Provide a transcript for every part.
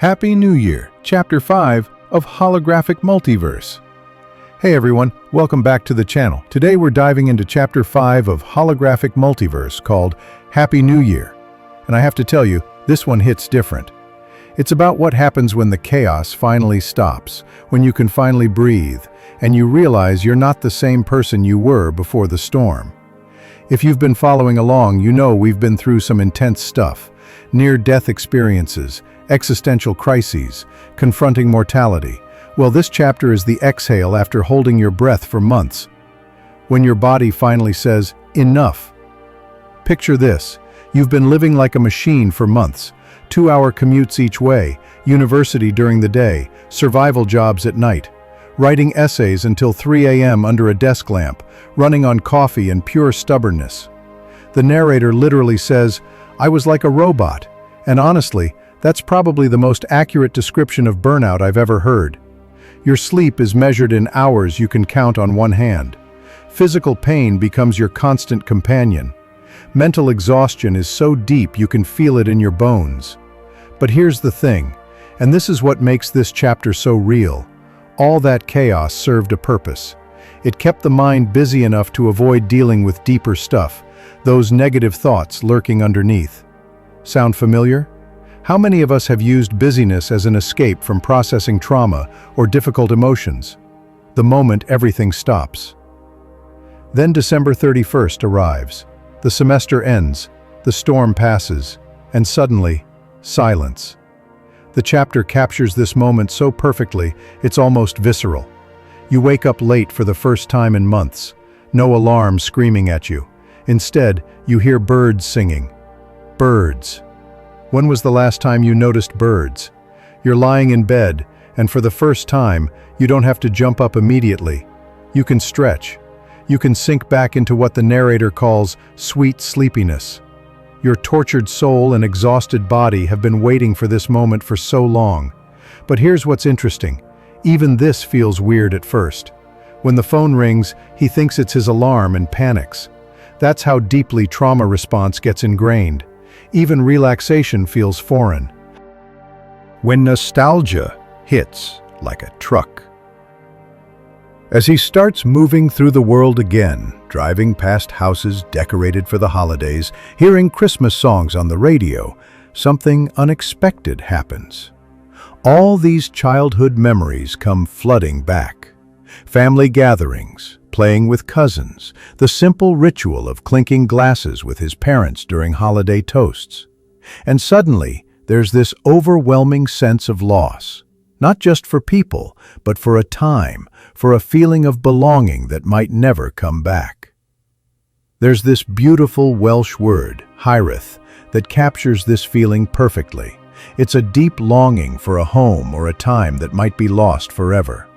Happy New Year, Chapter 5 of Holographic Multiverse. Hey everyone, welcome back to the channel. Today we're diving into Chapter 5 of Holographic Multiverse called Happy New Year. And I have to tell you, this one hits different. It's about what happens when the chaos finally stops, when you can finally breathe, and you realize you're not the same person you were before the storm. If you've been following along, you know we've been through some intense stuff. Near-death experiences, existential crises, confronting mortality. Well, this chapter is the exhale after holding your breath for months. When your body finally says, enough. Picture this. You've been living like a machine for months. 2-hour commutes each way, university during the day, survival jobs at night, writing essays until 3 a.m. under a desk lamp, running on coffee and pure stubbornness. The narrator literally says, I was like a robot. And honestly, that's probably the most accurate description of burnout I've ever heard. Your sleep is measured in hours you can count on one hand. Physical pain becomes your constant companion. Mental exhaustion is so deep you can feel it in your bones. But here's the thing, and this is what makes this chapter so real. All that chaos served a purpose. It kept the mind busy enough to avoid dealing with deeper stuff, those negative thoughts lurking underneath. Sound familiar? How many of us have used busyness as an escape from processing trauma or difficult emotions? The moment everything stops. Then December 31st arrives. The semester ends, the storm passes, and suddenly, silence. The chapter captures this moment so perfectly, it's almost visceral. You wake up late for the first time in months. No alarm screaming at you. Instead, you hear birds singing. Birds. When was the last time you noticed birds? You're lying in bed, and for the first time, you don't have to jump up immediately. You can stretch. You can sink back into what the narrator calls sweet sleepiness. Your tortured soul and exhausted body have been waiting for this moment for so long. But here's what's interesting. Even this feels weird at first. When the phone rings, he thinks it's his alarm and panics. That's how deeply trauma response gets ingrained. Even relaxation feels foreign. When nostalgia hits like a truck. As he starts moving through the world again, driving past houses decorated for the holidays, hearing Christmas songs on the radio, something unexpected happens. All these childhood memories come flooding back. Family gatherings, playing with cousins, the simple ritual of clinking glasses with his parents during holiday toasts. And suddenly, there's this overwhelming sense of loss, not just for people, but for a time, for a feeling of belonging that might never come back. There's this beautiful Welsh word, hyrith, that captures this feeling perfectly. It's a deep longing for a home or a time that might be lost forever.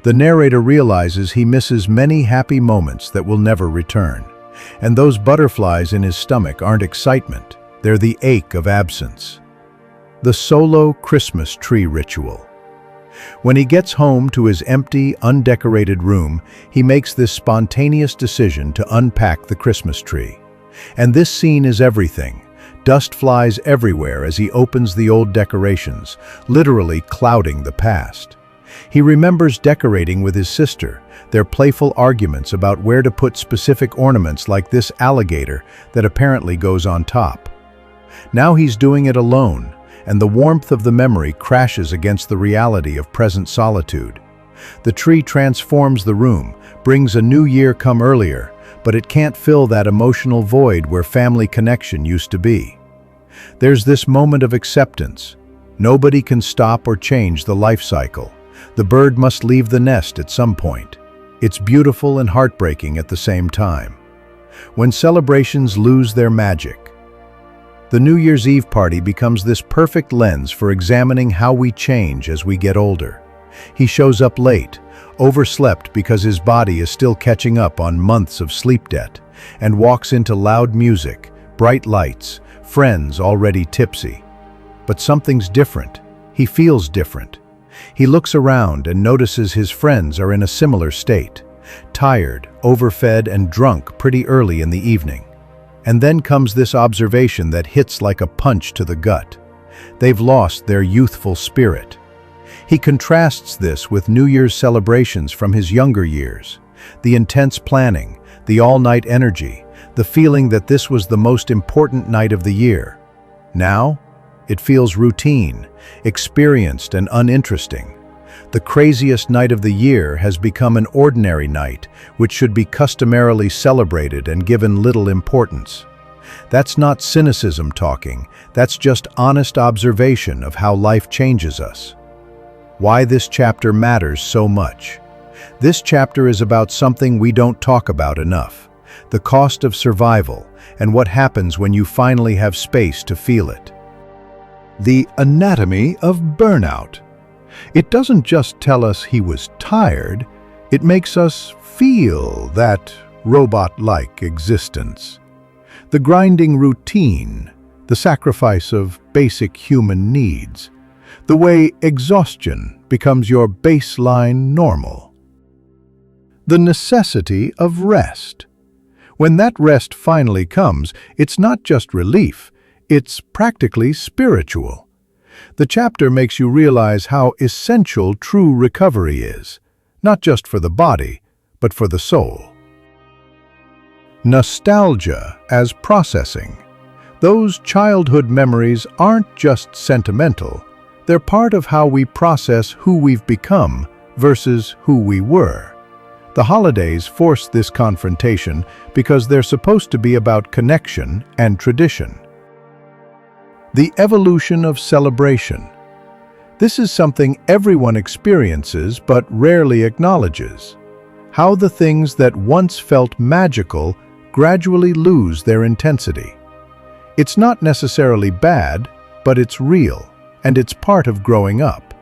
The narrator realizes he misses many happy moments that will never return. And those butterflies in his stomach aren't excitement, they're the ache of absence. The solo Christmas tree ritual. When he gets home to his empty, undecorated room, he makes this spontaneous decision to unpack the Christmas tree. And this scene is everything. Dust flies everywhere as he opens the old decorations, literally clouding the past. He remembers decorating with his sister, their playful arguments about where to put specific ornaments like this alligator that apparently goes on top. Now he's doing it alone, and the warmth of the memory crashes against the reality of present solitude. The tree transforms the room, brings a new year come earlier, but it can't fill that emotional void where family connection used to be. There's this moment of acceptance. Nobody can stop or change the life cycle. The bird must leave the nest at some point. It's beautiful and heartbreaking at the same time. When celebrations lose their magic. The New Year's Eve party becomes this perfect lens for examining how we change as we get older. He shows up late, overslept because his body is still catching up on months of sleep debt, and walks into loud music, bright lights, friends already tipsy. But something's different. He feels different. He looks around and notices his friends are in a similar state, tired, overfed, and drunk pretty early in the evening. And then comes this observation that hits like a punch to the gut. They've lost their youthful spirit. He contrasts this with New Year's celebrations from his younger years. The intense planning, the all-night energy, the feeling that this was the most important night of the year. Now, it feels routine, experienced, and uninteresting. The craziest night of the year has become an ordinary night, which should be customarily celebrated and given little importance. That's not cynicism talking, that's just honest observation of how life changes us. Why this chapter matters so much. This chapter is about something we don't talk about enough: the cost of survival and what happens when you finally have space to feel it. The anatomy of burnout. It doesn't just tell us he was tired, it makes us feel that robot-like existence. The grinding routine, the sacrifice of basic human needs, the way exhaustion becomes your baseline normal. The necessity of rest. When that rest finally comes, it's not just relief, it's practically spiritual. The chapter makes you realize how essential true recovery is, not just for the body, but for the soul. Nostalgia as processing. Those childhood memories aren't just sentimental, they're part of how we process who we've become versus who we were. The holidays force this confrontation because they're supposed to be about connection and tradition. The evolution of celebration. This is something everyone experiences but rarely acknowledges. How the things that once felt magical gradually lose their intensity. It's not necessarily bad, but it's real, and it's part of growing up.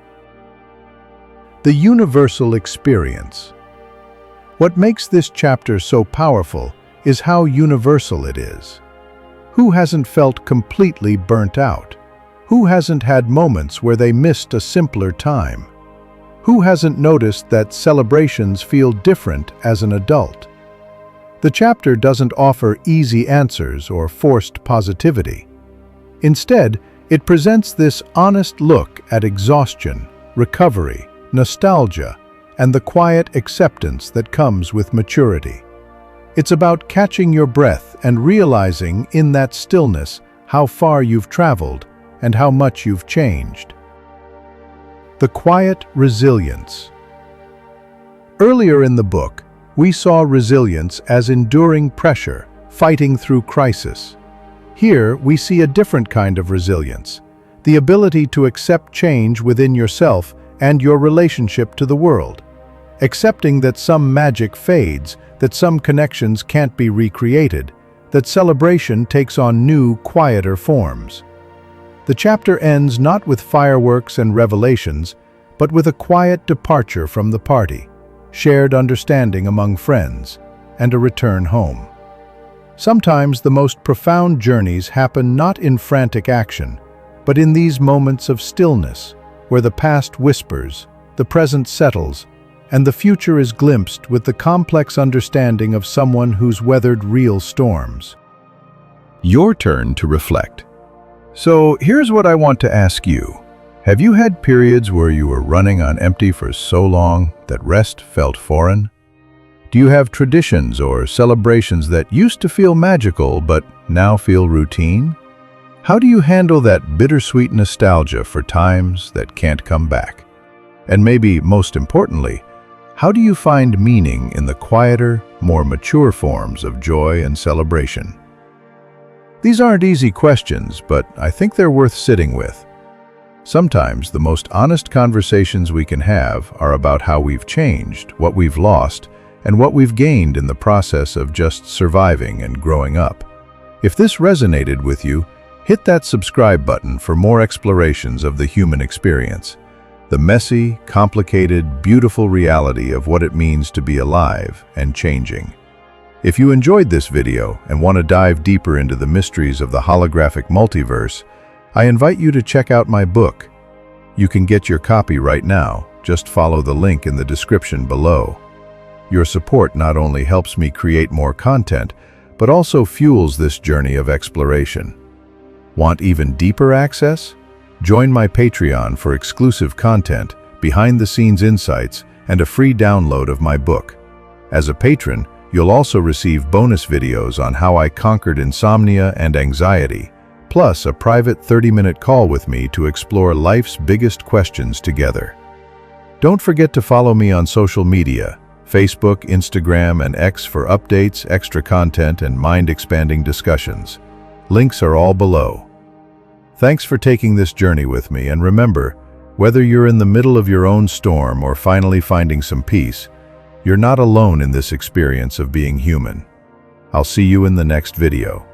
The universal experience. What makes this chapter so powerful is how universal it is. Who hasn't felt completely burnt out? Who hasn't had moments where they missed a simpler time? Who hasn't noticed that celebrations feel different as an adult? The chapter doesn't offer easy answers or forced positivity. Instead, it presents this honest look at exhaustion, recovery, nostalgia, and the quiet acceptance that comes with maturity. It's about catching your breath and realizing in that stillness how far you've traveled and how much you've changed. The quiet resilience. Earlier in the book, we saw resilience as enduring pressure, fighting through crisis. Here, we see a different kind of resilience, the ability to accept change within yourself and your relationship to the world. Accepting that some magic fades, that some connections can't be recreated, that celebration takes on new, quieter forms. The chapter ends not with fireworks and revelations, but with a quiet departure from the party, shared understanding among friends, and a return home. Sometimes the most profound journeys happen not in frantic action, but in these moments of stillness, where the past whispers, the present settles, and the future is glimpsed with the complex understanding of someone who's weathered real storms. Your turn to reflect. So here's what I want to ask you. Have you had periods where you were running on empty for so long that rest felt foreign? Do you have traditions or celebrations that used to feel magical but now feel routine? How do you handle that bittersweet nostalgia for times that can't come back? And maybe most importantly, how do you find meaning in the quieter, more mature forms of joy and celebration? These aren't easy questions, but I think they're worth sitting with. Sometimes the most honest conversations we can have are about how we've changed, what we've lost, and what we've gained in the process of just surviving and growing up. If this resonated with you, hit that subscribe button for more explorations of the human experience, the messy, complicated, beautiful reality of what it means to be alive and changing. If you enjoyed this video and want to dive deeper into the mysteries of the holographic multiverse, I invite you to check out my book. You can get your copy right now. Just follow the link in the description below. Your support not only helps me create more content, but also fuels this journey of exploration. Want even deeper access? Join my Patreon for exclusive content, behind-the-scenes insights, and a free download of my book. As a patron, you'll also receive bonus videos on how I conquered insomnia and anxiety, plus a private 30-minute call with me to explore life's biggest questions together. Don't forget to follow me on social media, Facebook, Instagram, and X for updates, extra content, and mind-expanding discussions. Links are all below. Thanks for taking this journey with me, and remember, whether you're in the middle of your own storm or finally finding some peace, you're not alone in this experience of being human. I'll see you in the next video.